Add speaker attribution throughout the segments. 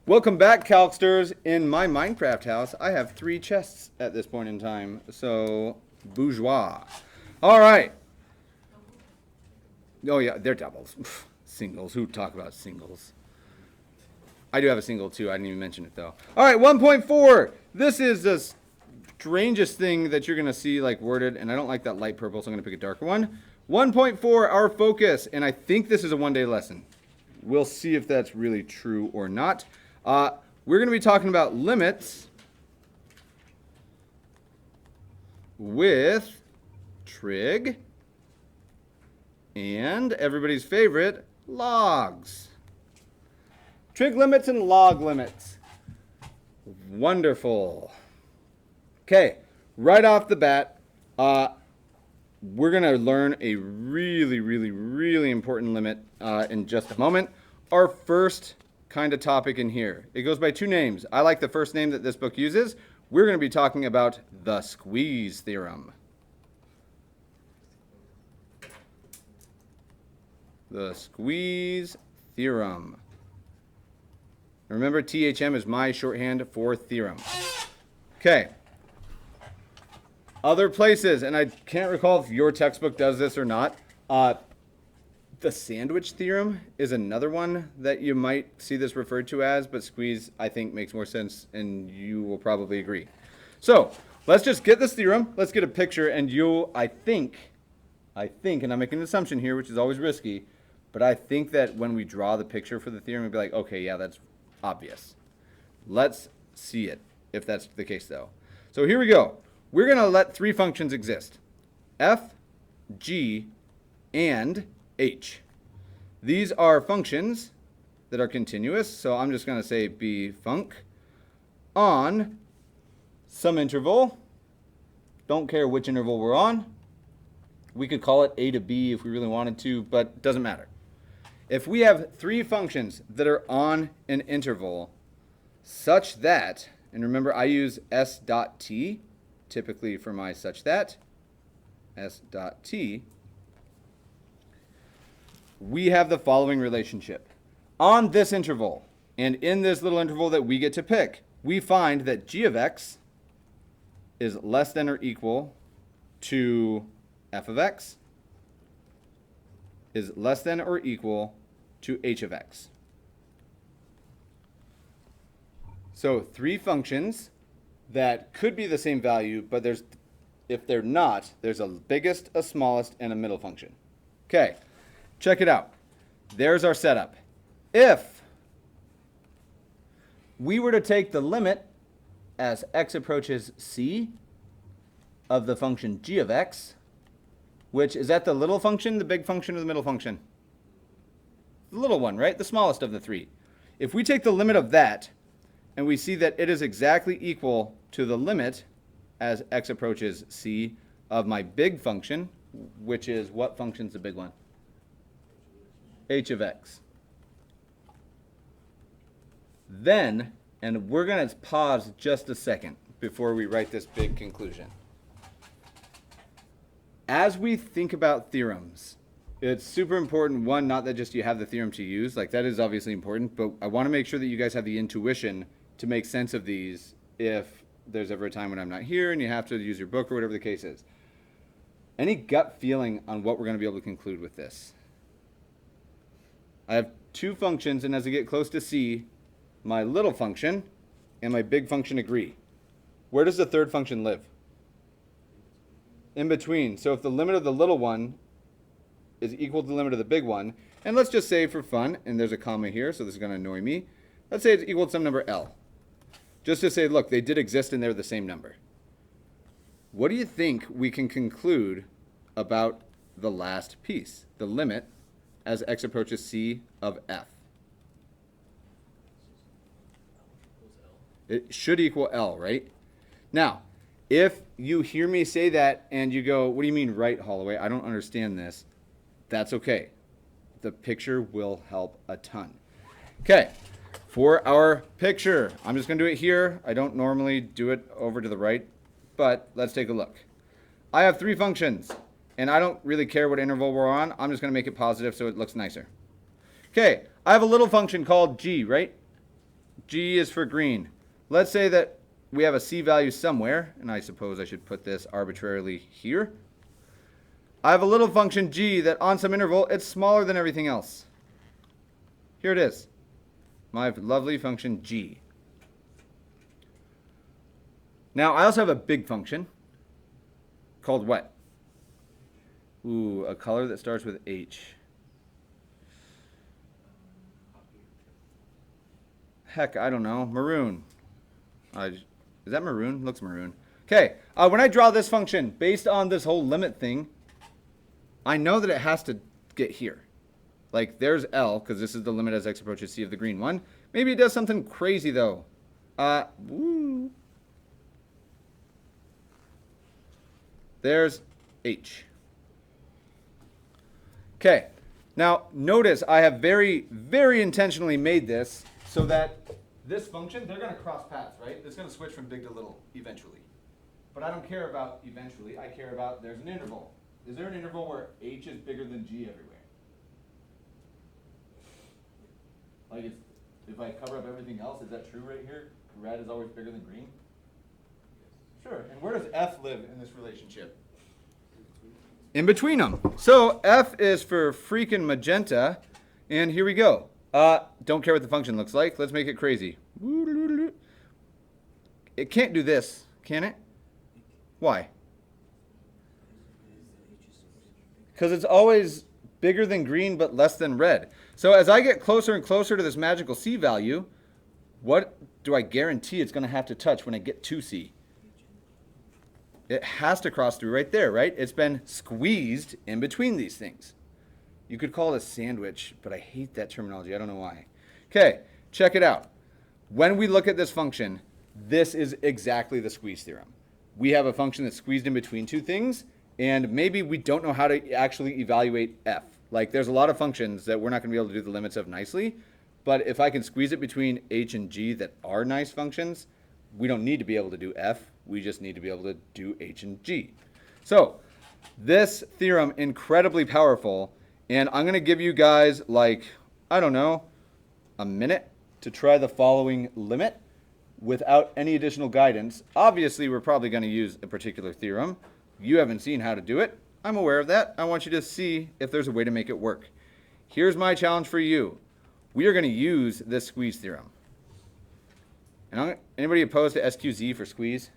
Speaker 1: Welcome back, Calcsters. In my Minecraft house, I have 3 chests at this point in time. So, bourgeois. All right. Oh, yeah, they're doubles. Singles. Who talk about singles? I do have a single, too. I didn't even mention it, though. All right, 1.4. This is the strangest thing that you're going to see, like, worded. And I don't like that light purple, so I'm going to pick a darker one. 1.4, our focus. And I think this is a one-day lesson. We'll see if that's really true or not. We're going to be talking about limits with trig and everybody's favorite, logs. Trig limits and log limits. Wonderful. Okay, right off the bat, we're going to learn a really important limit in just a moment. Our first kind of topic in here. It goes by 2 names. I like the first name that this book uses. We're going to be talking about the squeeze theorem. The squeeze theorem. Remember, THM is my shorthand for theorem. Okay. Other places, and I can't recall if your textbook does this or not. The sandwich theorem is another one that you might see this referred to as, but squeeze, I think, makes more sense, and you will probably agree. So, let's just get this theorem. Let's get a picture, and I think, and I'm making an assumption here, which is always risky, but I think that when we draw the picture for the theorem, we'll be like, okay, yeah, that's obvious. Let's see it, if that's the case, though. So here we go. We're going to let 3 functions exist. F, G, and H. These are functions that are continuous, so I'm just going to say b func on some interval. Don't care which interval we're on. We could call it a to b if we really wanted to, but it doesn't matter. If we have 3 functions that are on an interval such that, and remember I use s dot t typically for my such that, s dot t, we have the following relationship. On this interval, and in this little interval that we get to pick, we find that g of x is less than or equal to f of x is less than or equal to h of x. So 3 functions that could be the same value, but if they're not, there's a biggest, a smallest, and a middle function. Okay. Check it out. There's our setup. If we were to take the limit as x approaches c of the function g of x, which is that the little function, the big function, or the middle function? The little one, right? The smallest of the 3. If we take the limit of that, and we see that it is exactly equal to the limit as x approaches c of my big function, which is what function's the big one? H of x. Then, and we're going to pause just a second before we write this big conclusion. As we think about theorems, it's super important, one, not that just you have the theorem to use, like that is obviously important, but I want to make sure that you guys have the intuition to make sense of these if there's ever a time when I'm not here and you have to use your book or whatever the case is. Any gut feeling on what we're going to be able to conclude with this? I have 2 functions, and as I get close to c, my little function and my big function agree. Where does the third function live? In between. So if the limit of the little one is equal to the limit of the big one, and let's just say for fun, and there's a comma here, so this is going to annoy me, let's say it's equal to some number L. Just to say, look, they did exist and they're the same number. What do you think we can conclude about the last piece, the limit as x approaches c of f? It should equal L, right? Now, if you hear me say that and you go, what do you mean right, Holloway? I don't understand this. That's okay. The picture will help a ton. Okay, for our picture, I'm just going to do it here. I don't normally do it over to the right, but let's take a look. I have 3 functions, and I don't really care what interval we're on. I'm just going to make it positive so it looks nicer. Okay, I have a little function called g, right? G is for green. Let's say that we have a C value somewhere, and I suppose I should put this arbitrarily here. I have a little function G that on some interval, it's smaller than everything else. Here it is. My lovely function G. Now, I also have a big function called what? Ooh, a color that starts with H. Heck, I don't know. Maroon. Is that maroon? Looks maroon. Okay, when I draw this function, based on this whole limit thing, I know that it has to get here. Like, there's L, because this is the limit as x approaches C of the green one. Maybe it does something crazy, though. Woo. There's H. Okay, now notice I have very, very intentionally made this so that this function, they're going to cross paths, right? It's going to switch from big to little eventually. But I don't care about eventually. I care about there's an interval. Is there an interval where H is bigger than G everywhere? Like, if I cover up everything else, is that true right here? Red is always bigger than green? Sure. And where does F live in this relationship? In between them. So F is for freaking magenta. And here we go. Don't care what the function looks like. Let's make it crazy. It can't do this, can it? Why? Because it's always bigger than green but less than red. So as I get closer and closer to this magical C value, what do I guarantee it's going to have to touch when I get to C? It has to cross through right there, right? It's been squeezed in between these things. You could call it a sandwich, but I hate that terminology. I don't know why. Okay, check it out. When we look at this function, this is exactly the squeeze theorem. We have a function that's squeezed in between two things, and maybe we don't know how to actually evaluate F. Like, there's a lot of functions that we're not going to be able to do the limits of nicely, but if I can squeeze it between H and G that are nice functions, we don't need to be able to do F. We just need to be able to do H and G. So this theorem, incredibly powerful, and I'm going to give you guys, like, I don't know, a minute to try the following limit without any additional guidance. Obviously, we're probably going to use a particular theorem. You haven't seen how to do it. I'm aware of that. I want you to see if there's a way to make it work. Here's my challenge for you. We are going to use this squeeze theorem. And anybody opposed to SQZ for squeeze?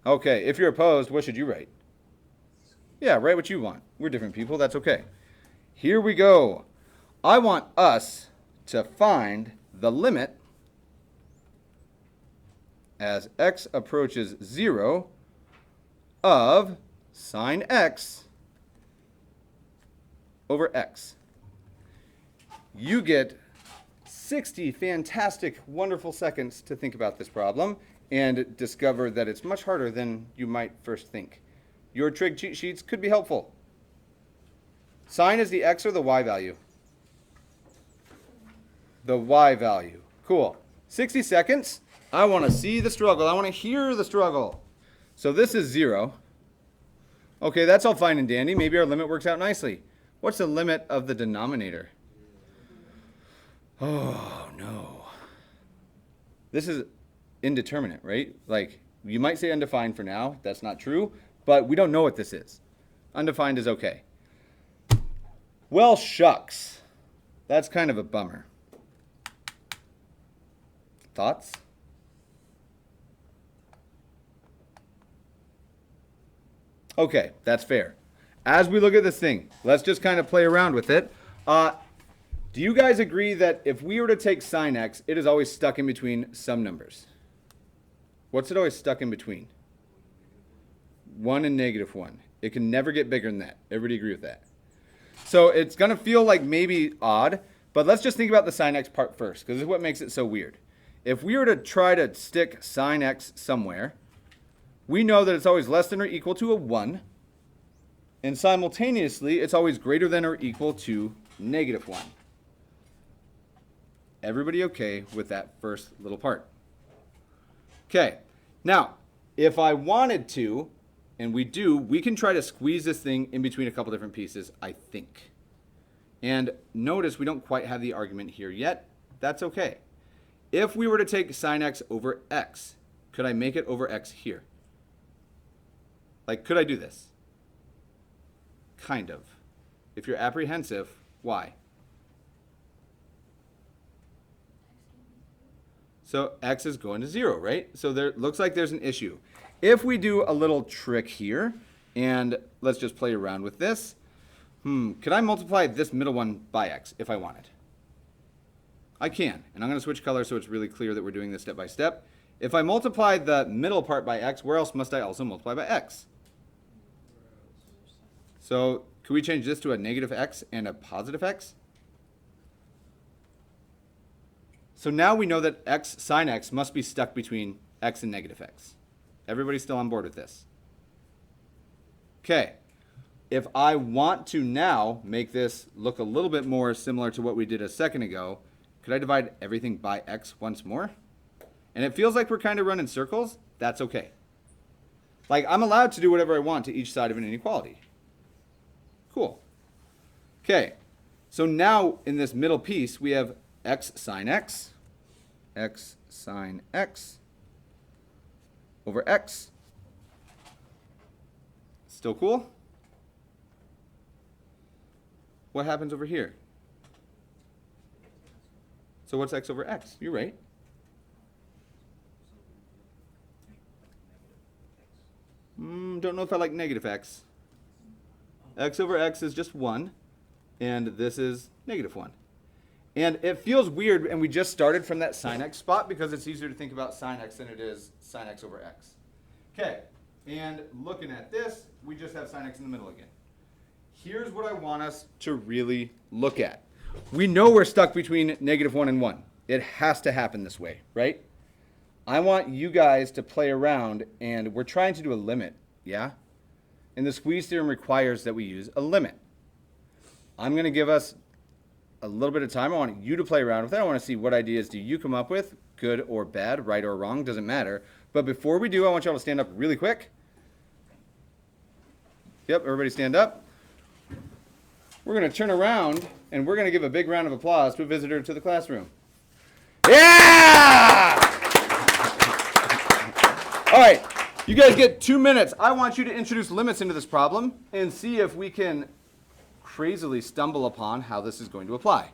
Speaker 1: Okay, if you're opposed, what should you write? Yeah, write what you want. We're different people. That's okay. Here we go. I want us to find the limit as x approaches 0 of sine x over x. You get 60 fantastic, wonderful seconds to think about this problem and discover that it's much harder than you might first think. Your trig cheat sheets could be helpful. Sine is the x or the y value? The y value. Cool. 60 seconds. I want to see the struggle. I want to hear the struggle. So this is 0. Okay, that's all fine and dandy. Maybe our limit works out nicely. What's the limit of the denominator? Oh, no. This is indeterminate, right? Like, you might say undefined for now. That's not true. But we don't know what this is. Undefined is okay. Well, shucks. That's kind of a bummer. Thoughts? Okay, that's fair. As we look at this thing, let's just kind of play around with it. Do you guys agree that if we were to take sine x, it is always stuck in between some numbers? What's it always stuck in between? 1 and -1. It can never get bigger than that. Everybody agree with that? So it's going to feel like maybe odd, but let's just think about the sine x part first, because this is what makes it so weird. If we were to try to stick sine x somewhere, we know that it's always less than or equal to a 1, and simultaneously, it's always greater than or equal to -1. Everybody okay with that first little part? Okay, now, if I wanted to, and we do, we can try to squeeze this thing in between a couple different pieces, I think. And notice we don't quite have the argument here yet. That's okay. If we were to take sine x over x, could I make it over x here? Like, could I do this? Kind of. If you're apprehensive, why? So x is going to 0, right? So there looks like there's an issue. If we do a little trick here, and let's just play around with this. Could I multiply this middle one by x if I wanted? I can, and I'm going to switch colors so it's really clear that we're doing this step by step. If I multiply the middle part by x, where else must I also multiply by x? So could we change this to a negative x and a positive x? So now we know that x sine x must be stuck between x and negative x. Everybody still on board with this? Okay. If I want to now make this look a little bit more similar to what we did a second ago, could I divide everything by x once more? And it feels like we're kind of running circles. That's okay. Like, I'm allowed to do whatever I want to each side of an inequality. Cool. Okay. So now in this middle piece, we have x sine x over x. Still cool? What happens over here? So what's x over x? You're right. Don't know if I like negative x. X over x is just 1, and this is negative 1. And it feels weird, and we just started from that sine x spot because it's easier to think about sine x than it is sine x over x. Okay, and looking at this, we just have sine x in the middle again. Here's what I want us to really look at. We know we're stuck between negative 1 and 1. It has to happen this way, right? I want you guys to play around, and we're trying to do a limit, yeah? And the squeeze theorem requires that we use a limit. I'm going to give us a little bit of time. I want you to play around with it. I want to see what ideas do you come up with, good or bad, right or wrong, doesn't matter. But before we do, I want y'all to stand up really quick. Yep, everybody stand up. We're going to turn around, and we're going to give a big round of applause to a visitor to the classroom. Yeah! All right, you guys get 2 minutes. I want you to introduce limits into this problem and see if we can crazily stumble upon how this is going to apply.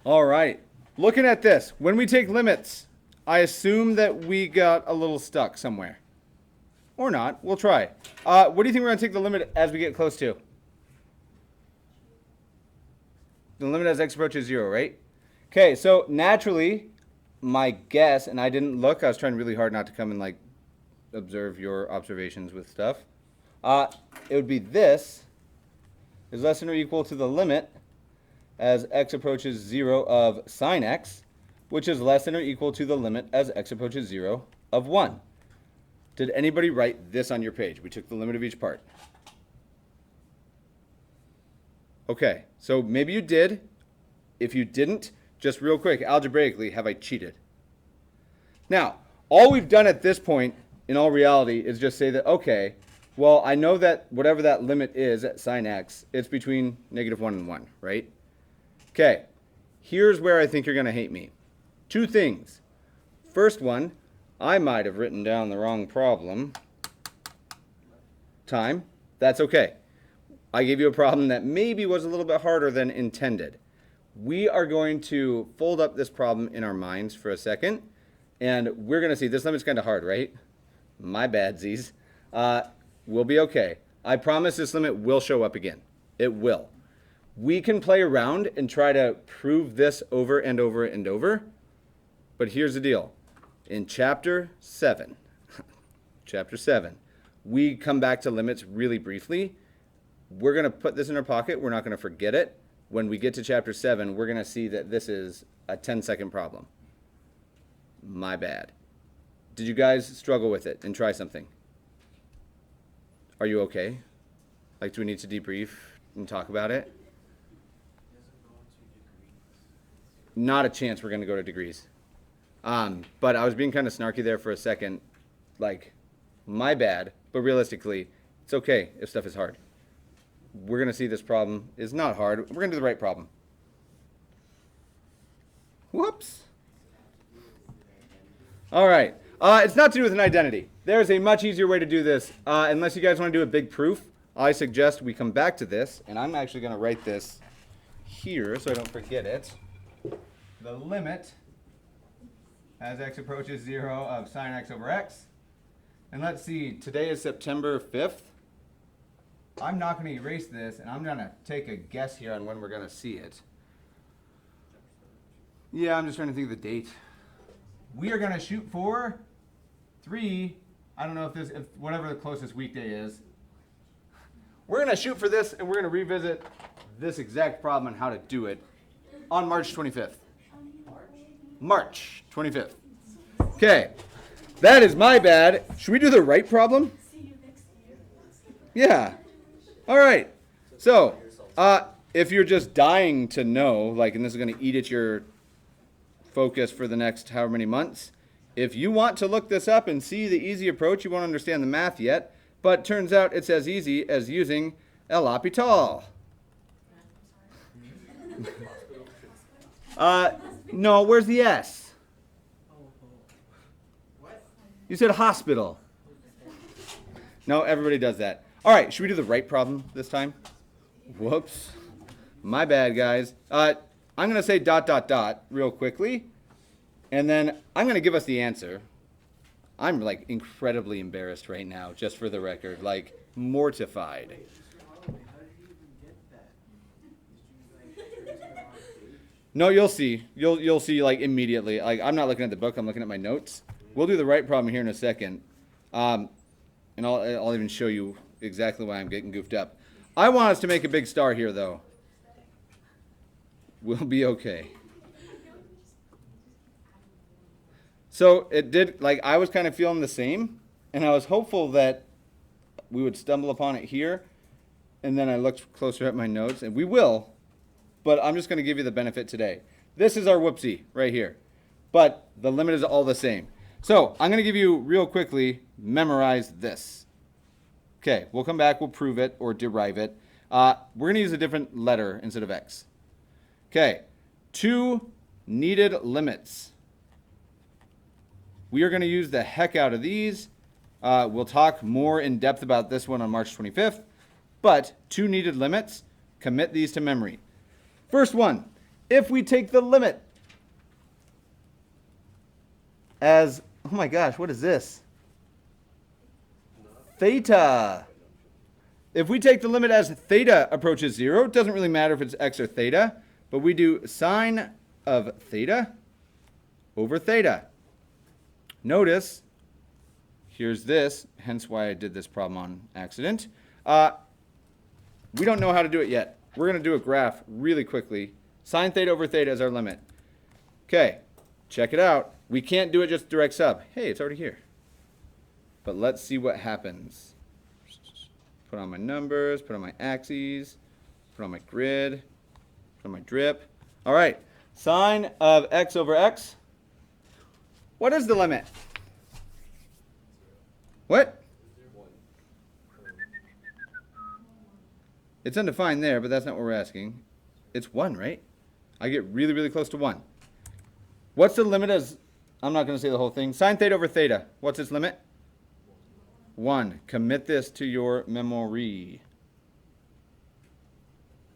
Speaker 1: All right, looking at this, when we take limits, I assume that we got a little stuck somewhere. Or not, we'll try. What do you think we're going to take the limit as we get close to? The limit as x approaches 0, right? Okay, so naturally, my guess, and I didn't look, I was trying really hard not to come and like observe your observations with stuff. It would be this is less than or equal to the limit as x approaches 0 of sine x, which is less than or equal to the limit as x approaches 0 of 1. Did anybody write this on your page? We took the limit of each part. Okay, so maybe you did. If you didn't, just real quick, algebraically, have I cheated? Now, all we've done at this point, in all reality, is just say that, okay, well, I know that whatever that limit is at sine x, it's between negative 1 and 1, right? Okay, here's where I think you're going to hate me. 2 things. First one, I might have written down the wrong problem. Time. That's okay. I gave you a problem that maybe was a little bit harder than intended. We are going to fold up this problem in our minds for a second, and we're going to see this limit's kind of hard, right? My bad, Z's. We'll be okay. I promise this limit will show up again. It will. We can play around and try to prove this over and over and over, but here's the deal. In chapter 7, we come back to limits really briefly. We're going to put this in our pocket. We're not going to forget it. When we get to chapter 7, we're going to see that this is a 10-second problem. My bad. Did you guys struggle with it and try something? Are you okay? Like, do we need to debrief and talk about it? Not a chance we're going to go to degrees. But I was being kind of snarky there for a second. Like, my bad. But realistically, it's okay if stuff is hard. We're going to see this problem is not hard. We're going to do the right problem. Whoops. All right. It's not to do with an identity. There's a much easier way to do this. Unless you guys want to do a big proof, I suggest we come back to this, and I'm actually going to write this here so I don't forget it. The limit as x approaches 0 of sine x over x. And let's see, today is September 5th. I'm not going to erase this, and I'm going to take a guess here on when we're going to see it. Yeah, I'm just trying to think of the date. We are going to shoot for 3, I don't know if whatever the closest weekday is. We're going to shoot for this, and we're going to revisit this exact problem and how to do it on March 25th. March 25th. Okay, that is my bad. Should we do the right problem? Yeah. All right. So, if you're just dying to know, like, and this is going to eat at your focus for the next however many months, if you want to look this up and see the easy approach, you won't understand the math yet, but turns out it's as easy as using El Hospital. No, where's the S? You said hospital. No, everybody does that. All right, should we do the right problem this time? Whoops. My bad, guys. I'm going to say ... real quickly, and then I'm going to give us the answer. I'm, like, incredibly embarrassed right now, just for the record, like, mortified. No, you'll see. You'll see, like, immediately. Like, I'm not looking at the book. I'm looking at my notes. We'll do the right problem here in a second. And I'll even show you exactly why I'm getting goofed up. I want us to make a big star here, though. We'll be okay. So it did, like, I was kind of feeling the same, and I was hopeful that we would stumble upon it here. And then I looked closer at my notes, and we will, but I'm just going to give you the benefit today. This is our whoopsie right here, but the limit is all the same. So I'm going to give you, real quickly, memorize this. Okay, we'll come back, we'll prove it or derive it. We're going to use a different letter instead of x. Okay, 2 needed limits. We are going to use the heck out of these. We'll talk more in depth about this one on March 25th. But 2 needed limits, commit these to memory. First one, if we take the limit as, oh my gosh, what is this? Theta. If we take the limit as theta approaches 0, it doesn't really matter if it's x or theta, but we do sine of theta over theta. Notice, here's this, hence why I did this problem on accident. We don't know how to do it yet. We're going to do a graph really quickly. Sine theta over theta is our limit. Okay, check it out. We can't do it just direct sub. Hey, it's already here. But let's see what happens. Put on my numbers, put on my axes, put on my grid, put on my drip. All right, sine of x over x. What is the limit? What? It's undefined there, but that's not what we're asking. It's 1, right? I get really, really close to 1. What's the limit as, I'm not going to say the whole thing. Sine theta over theta. What's its limit? 1. Commit this to your memory.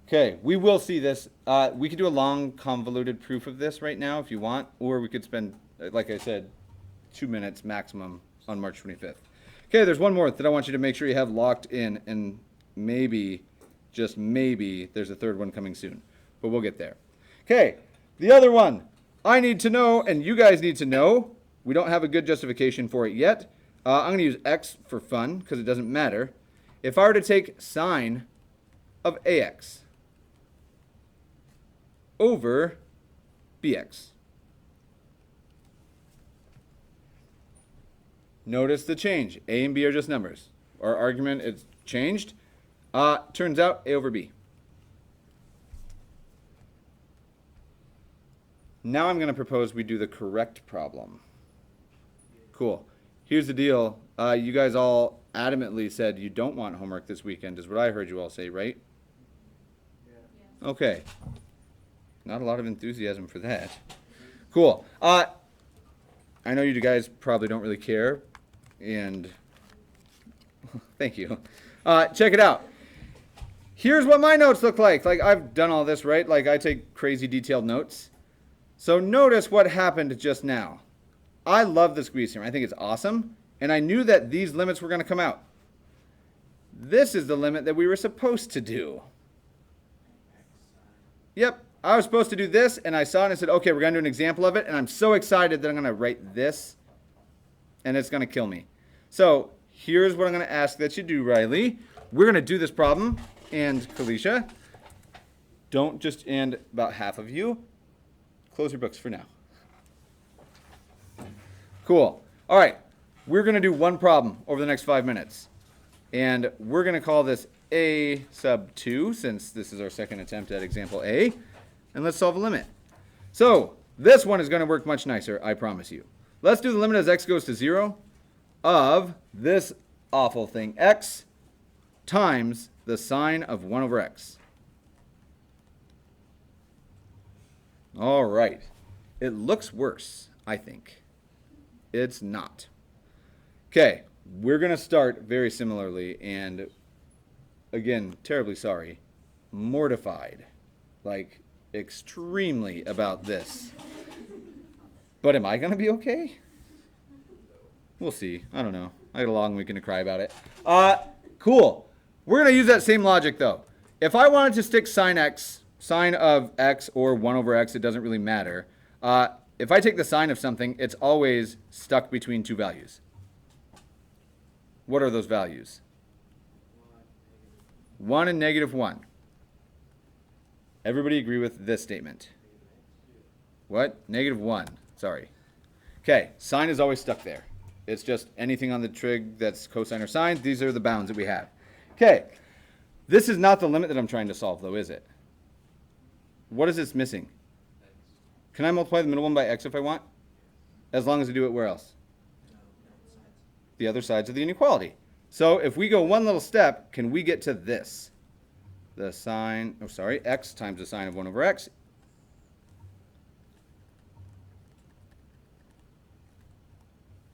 Speaker 1: Okay, we will see this. We could do a long, convoluted proof of this right now if you want, or we could spend, like I said, 2 minutes maximum on March 25th. Okay, there's one more that I want you to make sure you have locked in, and maybe, just maybe, there's a third one coming soon, but we'll get there. Okay, the other one I need to know, and you guys need to know, we don't have a good justification for it yet. I'm going to use x for fun, because it doesn't matter. If I were to take sine of ax over bx. Notice the change. A and b are just numbers. Our argument is changed. Turns out a over b. Now I'm going to propose we do the correct problem. Cool. Here's the deal. You guys all adamantly said you don't want homework this weekend, is what I heard you all say, right? Yeah. Okay. Not a lot of enthusiasm for that. Cool. I know you guys probably don't really care, and thank you. Check it out. Here's what my notes look like. Like, I've done all this, right? Like, I take crazy detailed notes. So notice what happened just now. I love the squeeze theorem. I think it's awesome. And I knew that these limits were going to come out. This is the limit that we were supposed to do. Yep. I was supposed to do this, and I saw it and I said, okay, we're going to do an example of it. And I'm so excited that I'm going to write this, and it's going to kill me. So here's what I'm going to ask that you do, Riley. We're going to do this problem. And Kalisha, don't just, and about half of you, close your books for now. Cool. All right. We're going to do one problem over the next 5 minutes. And we're going to call this A sub 2, since this is our second attempt at example A. And let's solve a limit. So this one is going to work much nicer, I promise you. Let's do the limit as x goes to 0 of this awful thing, x times the sine of 1 over x. All right. It looks worse, I think. It's not. Okay, we're going to start very similarly, and again, terribly sorry, mortified, like extremely about this. But am I going to be okay? We'll see. I don't know. I got a long weekend to cry about it. Cool. We're going to use that same logic, though. If I wanted to stick sine of x or 1 over x, it doesn't really matter. If I take the sine of something, it's always stuck between two values. What are those values? 1 and negative 1. Everybody agree with this statement? What? Negative 1. Sorry. Okay, sine is always stuck there. It's just anything on the trig that's cosine or sine. These are the bounds that we have. Okay, this is not the limit that I'm trying to solve, though, is it? What is this missing? Can I multiply the middle one by x if I want? As long as I do it where else? The other sides of the inequality. So if we go one little step, can we get to this? The sine, x times the sine of 1 over x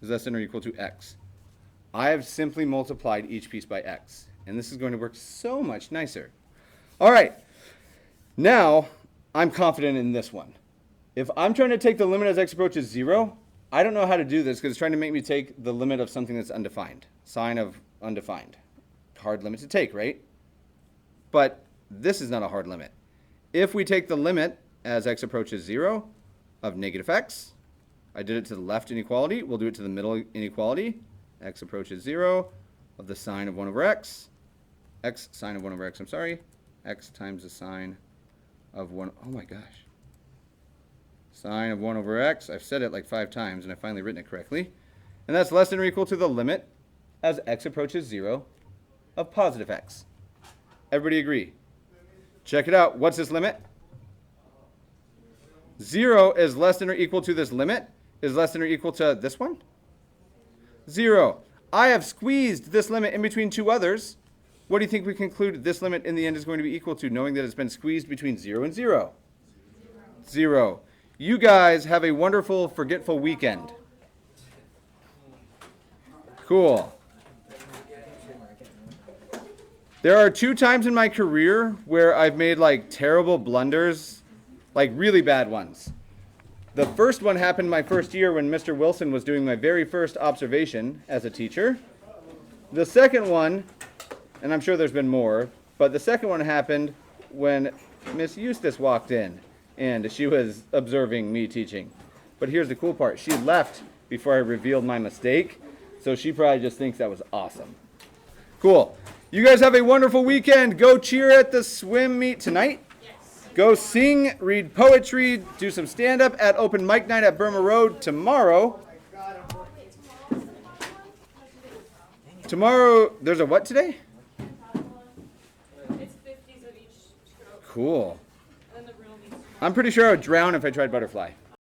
Speaker 1: is less than or equal to x. I have simply multiplied each piece by x. And this is going to work so much nicer. All right. Now, I'm confident in this one. If I'm trying to take the limit as x approaches 0, I don't know how to do this because it's trying to make me take the limit of something that's undefined. Sine of undefined. Hard limit to take, right? But this is not a hard limit. If we take the limit as x approaches 0 of negative x, I did it to the left inequality. We'll do it to the middle inequality. X approaches 0 of the sine of 1 over x. X sine of 1 over x, x times the sine of 1, oh my gosh. Sine of 1 over x, I've said it like 5 times and I've finally written it correctly. And that's less than or equal to the limit as x approaches 0 of positive x. Everybody agree? Check it out. What's this limit? 0 is less than or equal to this limit is less than or equal to this one? 0. I have squeezed this limit in between two others. What do you think we conclude this limit in the end is going to be equal to, knowing that it's been squeezed between 0 and 0? 0. You guys have a wonderful, forgetful weekend. Cool. There are 2 times in my career where I've made like terrible blunders, like really bad ones. The first one happened my first year when Mr. Wilson was doing my very first observation as a teacher. The second one, and I'm sure there's been more, but the second one happened when Miss Eustace walked in and she was observing me teaching. But here's the cool part. She left before I revealed my mistake, so she probably just thinks that was awesome. Cool. You guys have a wonderful weekend. Go cheer at the swim meet tonight. Yes. Go sing, read poetry, do some stand-up at open mic night at Burma Road tomorrow. Tomorrow, there's a what today?
Speaker 2: It's 50s of each stroke.
Speaker 1: Cool.
Speaker 2: And the real meets
Speaker 1: I'm pretty sure I would drown if I tried butterfly.